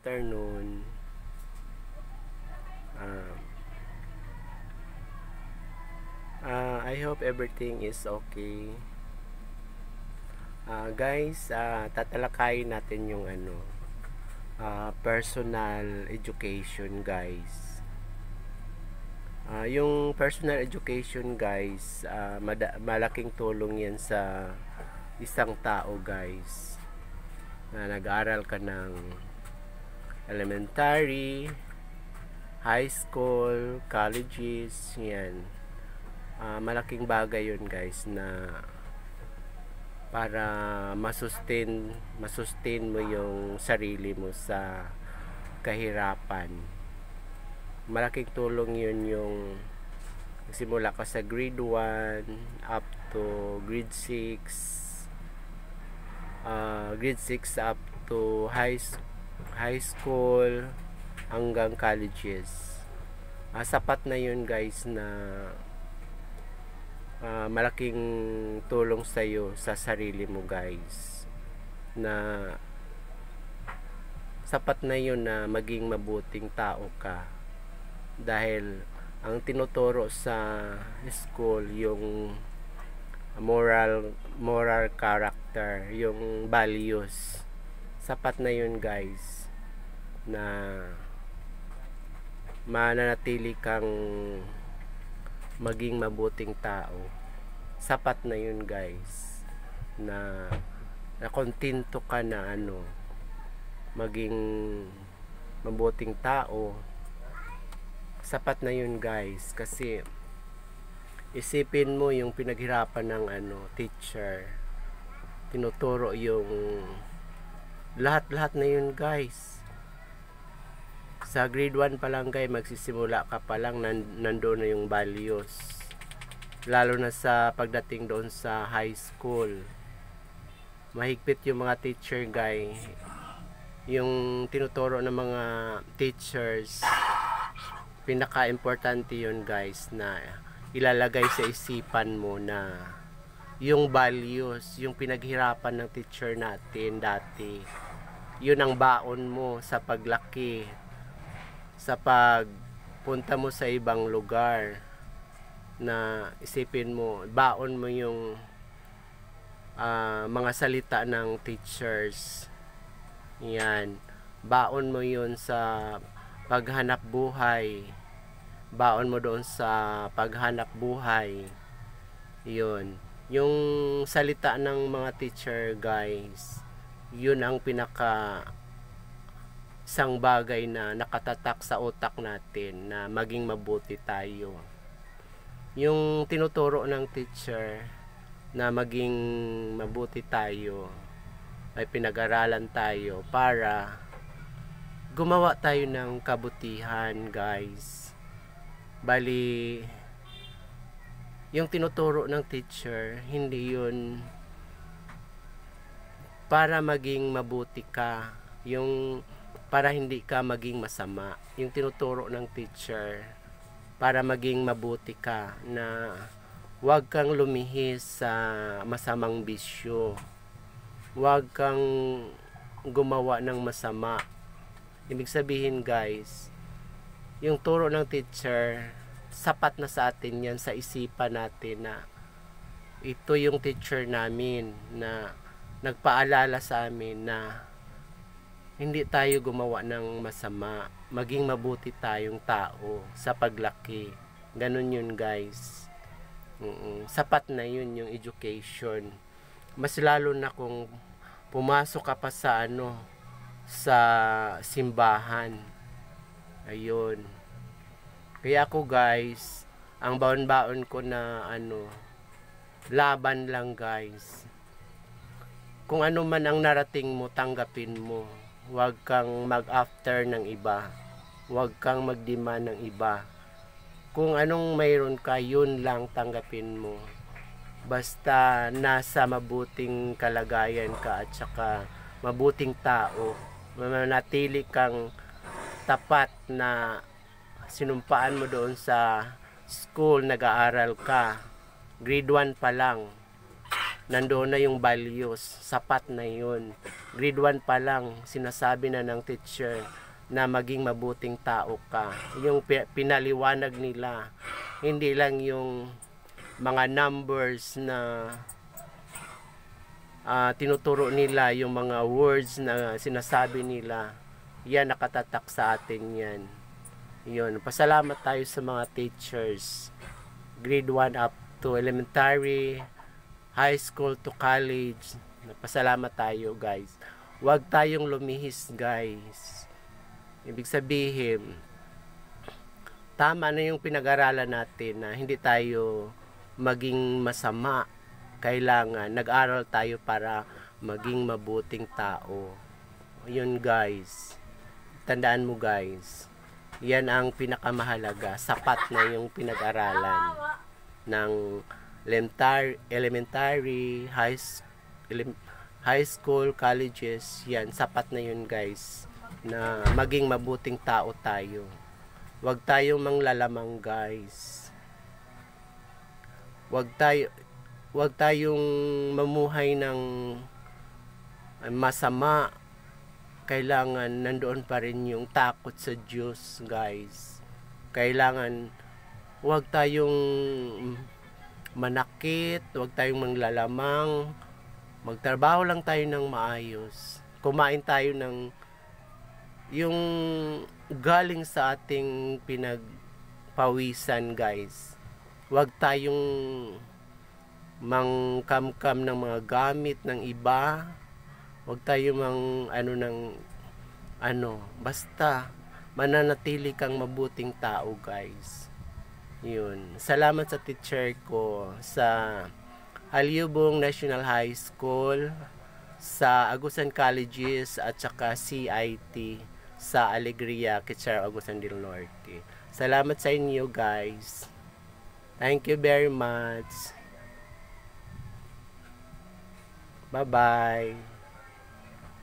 afternoon. I hope everything is okay. Guys, tatalakayin natin yung personal education, guys. Yung personal education, guys, malaking tulong yan sa isang tao, guys, na nag-aaral ka ng elementary, high school, colleges, yan. Malaking bagay yun, guys, na para masustain mo yung sarili mo sa kahirapan. Malaking tulong yun yung simula ka sa grade 1 up to grade 6, up to high school hanggang colleges. Sapat na yun, guys, na malaking tulong sa'yo sa sarili mo, guys, na sapat na yun na maging mabuting tao ka, dahil ang tinuturo sa school yung moral character, yung values. Sapat na yun, guys, na mananatili kang maging mabuting tao. Sapat na yun, guys, na kontento ka na maging mabuting tao. Sapat na yun, guys, kasi isipin mo yung pinaghirapan ng teacher, tinuturo yung lahat na yun, guys. Sa grade 1 pa lang, guys, magsisimula ka pa lang, nandoon na yung values. Lalo na sa pagdating doon sa high school, mahigpit yung mga teacher, guys. Yung tinuturo ng mga teachers, pinaka-importante yun, guys, na ilalagay sa isipan mo na yung values, yung pinaghirapan ng teacher natin dati, yun ang baon mo sa paglaki, sa pagpunta mo sa ibang lugar. Na isipin mo, baon mo yung mga salita ng teachers. Yan, baon mo yun sa paghanap buhay, baon mo doon sa paghanap buhay. Yun, yung salita ng mga teacher, guys, yun ang pinaka isang bagay na nakatatak sa utak natin na maging mabuti tayo. Yung tinuturo ng teacher na maging mabuti tayo ay pinag-aralan tayo para gumawa tayo ng kabutihan, guys. Bali, yung tinuturo ng teacher, hindi yun para maging mabuti ka, yung para hindi ka maging masama. Yung tinuturo ng teacher para maging mabuti ka, na huwag kang lumihis sa masamang bisyo, huwag kang gumawa ng masama. Ibig sabihin, guys, yung turo ng teacher, sapat na sa atin yan, sa isipan natin na ito yung teacher namin na nagpaalala sa amin na hindi tayo gumawa ng masama, maging mabuti tayong tao sa paglaki. Ganun yun, guys. Sapat na yun yung education. Mas lalo na kung pumasok ka pa sa sa simbahan. Ayun. Kaya ako, guys, ang baon-baon ko na laban lang, guys. Kung ano man ang narating mo, tanggapin mo. Huwag kang mag-after ng iba. Huwag kang mag-demand ng iba. Kung anong mayroon ka, yun lang tanggapin mo. Basta nasa mabuting kalagayan ka at saka mabuting tao. Manatili kang tapat na sinumpaan mo doon sa school, nag-aaral ka. Grade 1 pa lang, nandoon na yung values. Sapat na yun. grade 1 pa lang, sinasabi na ng teacher na maging mabuting tao ka. Yung pinaliwanag nila, hindi lang yung mga numbers na tinuturo nila, yung mga words na sinasabi nila, yan nakatatak sa atin yan. Yun, pasalamat tayo sa mga teachers, grade 1 up to elementary, high school to college. Pasalamat tayo, guys. Huwag tayong lumihis, guys. Ibig sabihin, tama na yung pinag-aralan natin na hindi tayo maging masama. Kailangan nag-aral tayo para maging mabuting tao. Yun, guys. Tandaan mo, guys. Yan ang pinakamahalaga. Sapat na yung pinag-aralan ng elementary, high school, colleges. Yan, sapat na yun, guys, na maging mabuting tao tayo. Huwag tayong manglalamang, guys. Huwag tayong mamuhay ng masama. Kailangan nandoon pa rin yung takot sa Diyos, guys. Kailangan huwag tayong manakit, huwag tayong manglalamang. Magtrabaho lang tayo ng maayos. Kumain tayo ng yung galing sa ating pinagpawisan, guys. Huwag tayong mangkamkam ng mga gamit ng iba. Huwag tayong basta mananatili kang mabuting tao, guys. Yun. Salamat sa teacher ko sa Halyubong National High School, sa Agusan Colleges at saka CIT sa Alegria, Quezon, Agusan del Norte. Salamat sa inyo, guys. Thank you very much. Bye-bye.